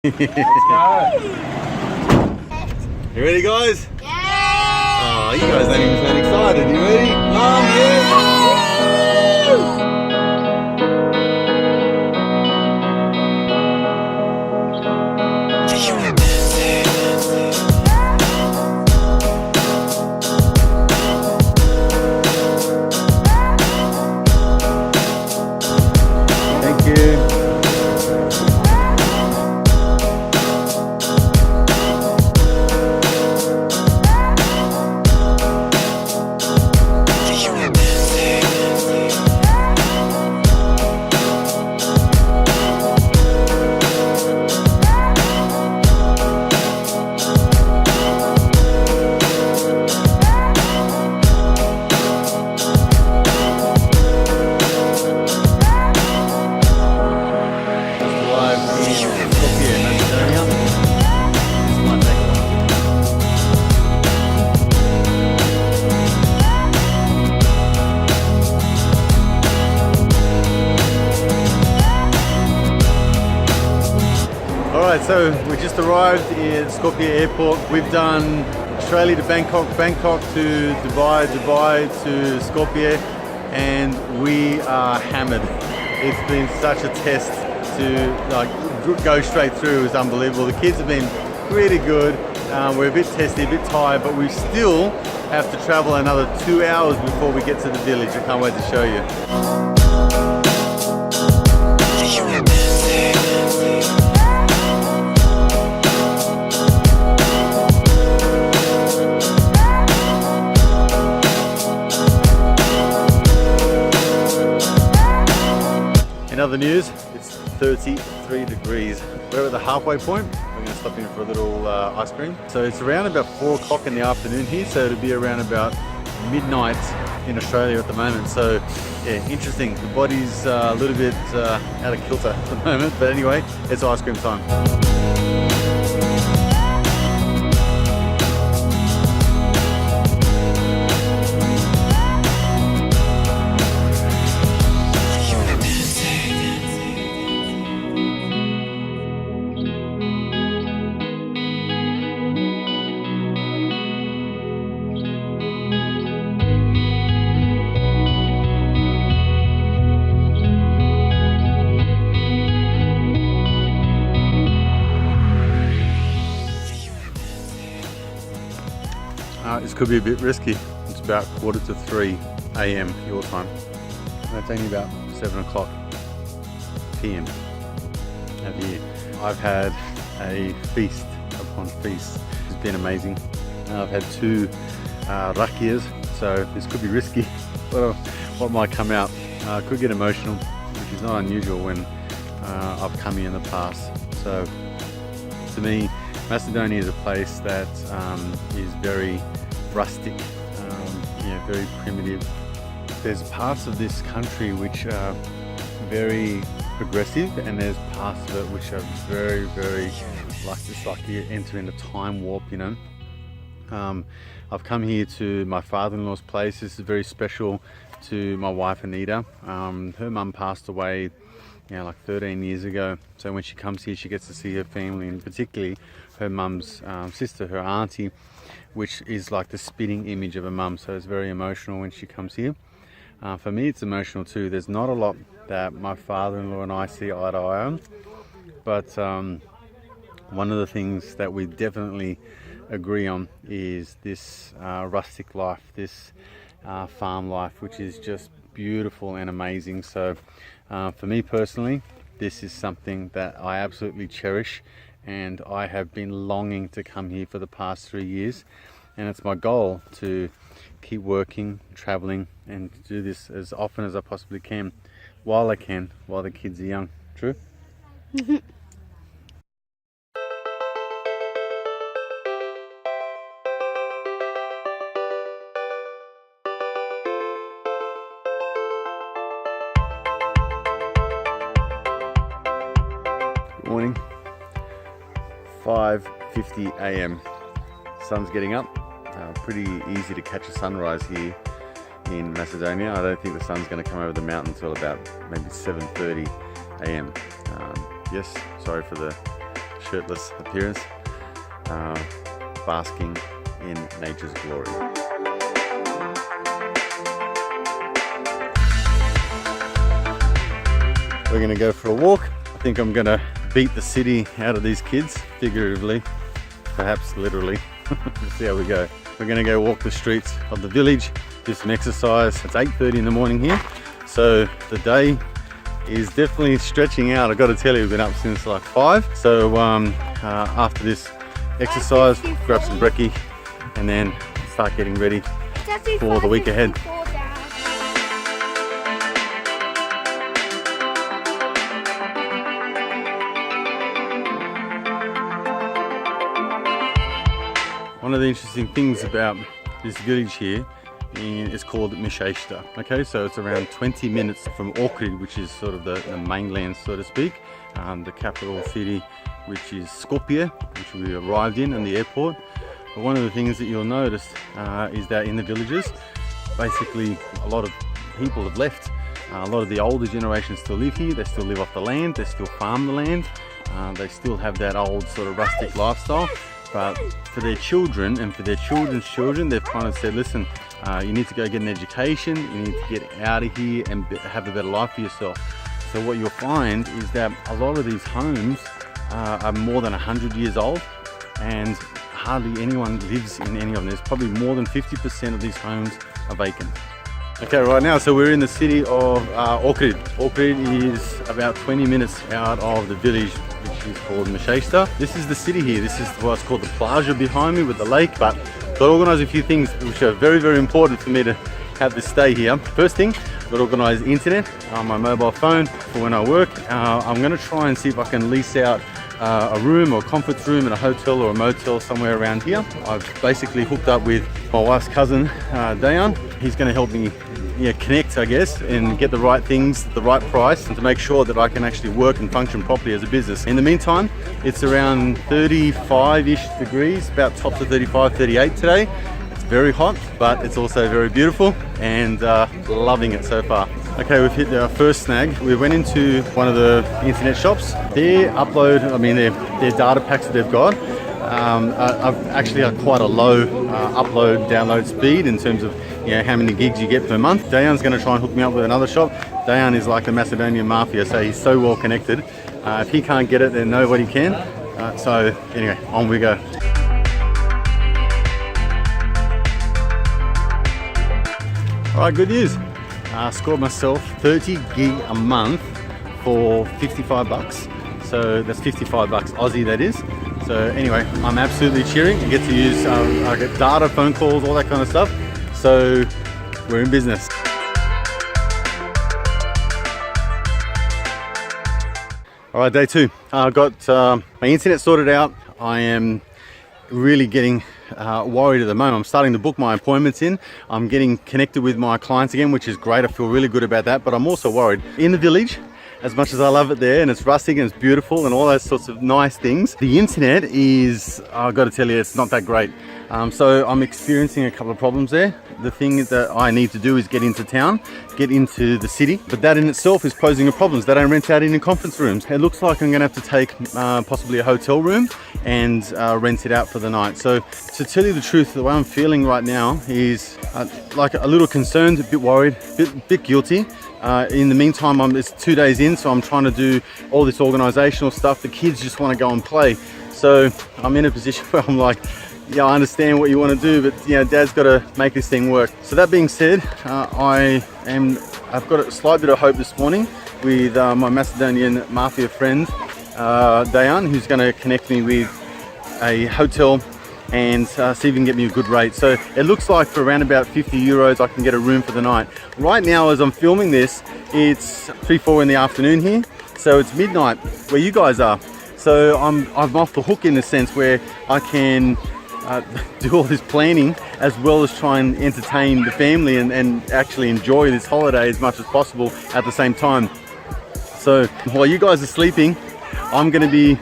You ready, guys? Yeah! Oh, you guys don't even sound excited. You ready? Yeah! Thank you. Alright, so we just arrived at Skopje Airport. We've done Australia to Bangkok, Bangkok to Dubai, Dubai to Skopje, and we are hammered. It's been such a test to go straight through. It was unbelievable. The kids have been pretty good. We're a bit testy, a bit tired, but we still have to travel another 2 hours before we get to the village. I can't wait to show you. In other news, it's 33 degrees. We're at the halfway point. We're going to stop in for a little ice cream. So it's around about 4 o'clock in the afternoon here, so it'll be around about midnight in Australia at the moment. So yeah, interesting. The body's a little bit out of kilter at the moment, but anyway, it's ice cream time. This could be a bit risky. It's about 2:45 a.m. your time. It's only about 7 o'clock p.m. over here. I've had a feast upon feast. It's been amazing. I've had 2 rakias, so this could be risky. What might come out? Could get emotional, which is not unusual when I've come here in the past. So to me, Macedonia is a place that is very rustic, very primitive. There's parts of this country which are very progressive, and there's parts of it which are very, very like you enter in a time warp, you know. I've come here to my father-in-law's place. This is very special to my wife Anita. Her mum passed away like 13 years ago, so when she comes here she gets to see her family, and particularly her mum's sister, her auntie, which is like the spitting image of a mum, so it's very emotional when she comes here. For me it's emotional too. There's not a lot that my father-in-law and I see eye to eye on, but one of the things that we definitely agree on is this rustic life, this farm life, which is just beautiful and amazing. So for me personally, this is something that I absolutely cherish, and I have been longing to come here for the past 3 years, and it's my goal to keep working, traveling, and do this as often as I possibly can while the kids are young. True? Good morning. 5:50 a.m. Sun's getting up. Pretty easy to catch a sunrise here in Macedonia. I don't think the sun's going to come over the mountain until about maybe 7:30 a.m. Yes, sorry for the shirtless appearance, basking in nature's glory. We're gonna go for a walk. I think I'm gonna beat the city out of these kids, figuratively, perhaps literally. We'll see how we go. We're gonna go walk the streets of the village, do some exercise. It's 8:30 in the morning here, so the day is definitely stretching out. I've got to tell you, we've been up since like 5. So after this exercise, grab some brekkie and then start getting ready for the week ahead. One of the interesting things about this village here is called Meseista. Okay, so it's around 20 minutes from Ohrid, which is sort of the mainland, so to speak. The capital city, which is Skopje, which we arrived in, and the airport. But one of the things that you'll notice is that in the villages, basically a lot of people have left. A lot of the older generations still live here. They still live off the land. They still farm the land. They still have that old sort of rustic lifestyle. But for their children and for their children's children, they've kind of said, listen, you need to go get an education, you need to get out of here and have a better life for yourself. So what you'll find is that a lot of these homes are more than 100 years old, and hardly anyone lives in any of them. There's probably more than 50% of these homes are vacant. Okay, right now, so we're in the city of Ohrid. Ohrid is about 20 minutes out of the village, which is called Meseista. This is the city here. This is what's called the plaza behind me with the lake. But I've got to organise a few things which are very, very important for me to have this stay here. First thing, I've got to organise internet on my mobile phone for when I work. I'm going to try and see if I can lease out a room or a conference room in a hotel or a motel somewhere around here. I've basically hooked up with my wife's cousin, Dayan. He's going to help me connect, I guess, and get the right things at the right price, and to make sure that I can actually work and function properly as a business. In the meantime, it's around 35-ish degrees, about tops of 35, 38 today. It's very hot, but it's also very beautiful, and loving it so far. Okay, we've hit our first snag. We went into one of the internet shops. Their data packs that they've got, I've actually got quite a low upload download speed in terms of how many gigs you get per month. Dayan's going to try and hook me up with another shop. Dayan is like the Macedonian mafia, so he's so well connected. If he can't get it, then nobody can. So anyway, on we go. All right, good news. Scored myself 30 gig a month for 55 bucks. So that's 55 bucks Aussie, that is. So anyway, I'm absolutely cheering. I get to use, I get data, phone calls, all that kind of stuff. So we're in business. All right, day 2. I've got my internet sorted out. I am really getting worried at the moment. I'm starting to book my appointments in. I'm getting connected with my clients again, which is great. I feel really good about that, but I'm also worried. In the village, as much as I love it there, and it's rustic and it's beautiful and all those sorts of nice things, the internet is, I've got to tell you, it's not that great. So I'm experiencing a couple of problems there. The thing that I need to do is get into town, get into the city, but that in itself is posing a problem. They don't rent out any conference rooms. It looks like I'm going to have to take possibly a hotel room and rent it out for the night. So to tell you the truth, the way I'm feeling right now is like a little concerned, a bit worried, bit guilty. In the meantime, it's 2 days in, so I'm trying to do all this organizational stuff. The kids just want to go and play. So I'm in a position where I'm like, yeah, I understand what you want to do, but Dad's got to make this thing work. So that being said, I've got a slight bit of hope this morning with my Macedonian mafia friend, Dayan, who's going to connect me with a hotel and see if he can get me a good rate. So it looks like for around about 50 euros, I can get a room for the night. Right now, as I'm filming this, it's 3-4 in the afternoon here. So it's midnight where you guys are. So I'm off the hook in a sense where I can do all this planning as well as try and entertain the family and actually enjoy this holiday as much as possible at the same time. So while you guys are sleeping, I'm going to be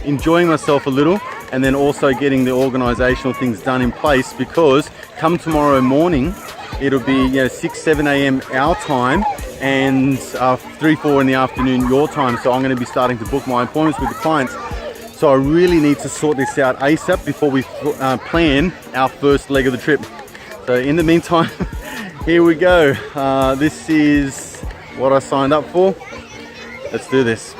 enjoying myself a little, and then also getting the organizational things done in place, because come tomorrow morning it'll be 6-7 a.m. our time and 3-4 in the afternoon your time. So I'm going to be starting to book my appointments with the clients. So I really need to sort this out ASAP before we plan our first leg of the trip. So in the meantime, here we go. This is what I signed up for. Let's do this.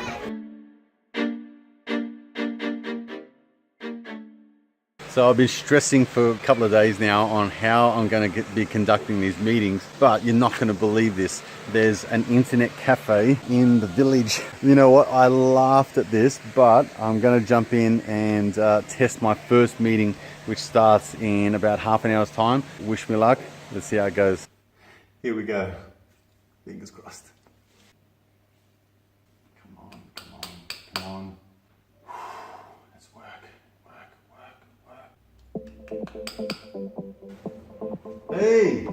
So I've been stressing for a couple of days now on how I'm going to be conducting these meetings, but you're not going to believe this. There's an internet cafe in the village. You know what? I laughed at this, but I'm going to jump in and test my first meeting, which starts in about half an hour's time. Wish me luck. Let's see how it goes. Here we go. Fingers crossed. Come on, come on, come on. Let's work. Hey,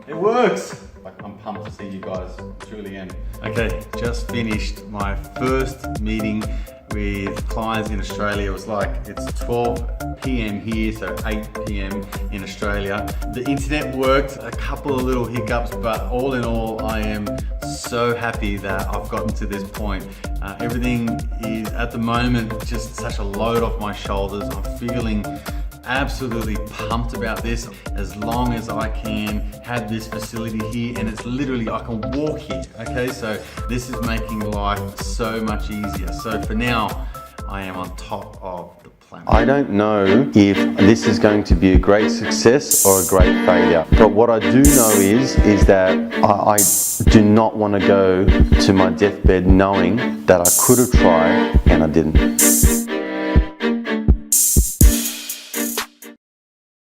it works. I'm pumped to see you guys, truly am. Okay, just finished my first meeting with clients in Australia. It was like, it's 12 p.m. here, so 8 p.m. in Australia. The internet worked, a couple of little hiccups, but all in all, I am so happy that I've gotten to this point. Everything is, at the moment, just such a load off my shoulders. I'm feeling absolutely pumped about this. As long as I can have this facility here, and it's literally, I can walk here, okay? So this is making life so much easier. So for now, I am on top of the planet. I don't know if this is going to be a great success or a great failure, but what I do know is that I do not want to go to my deathbed knowing that I could have tried and I didn't.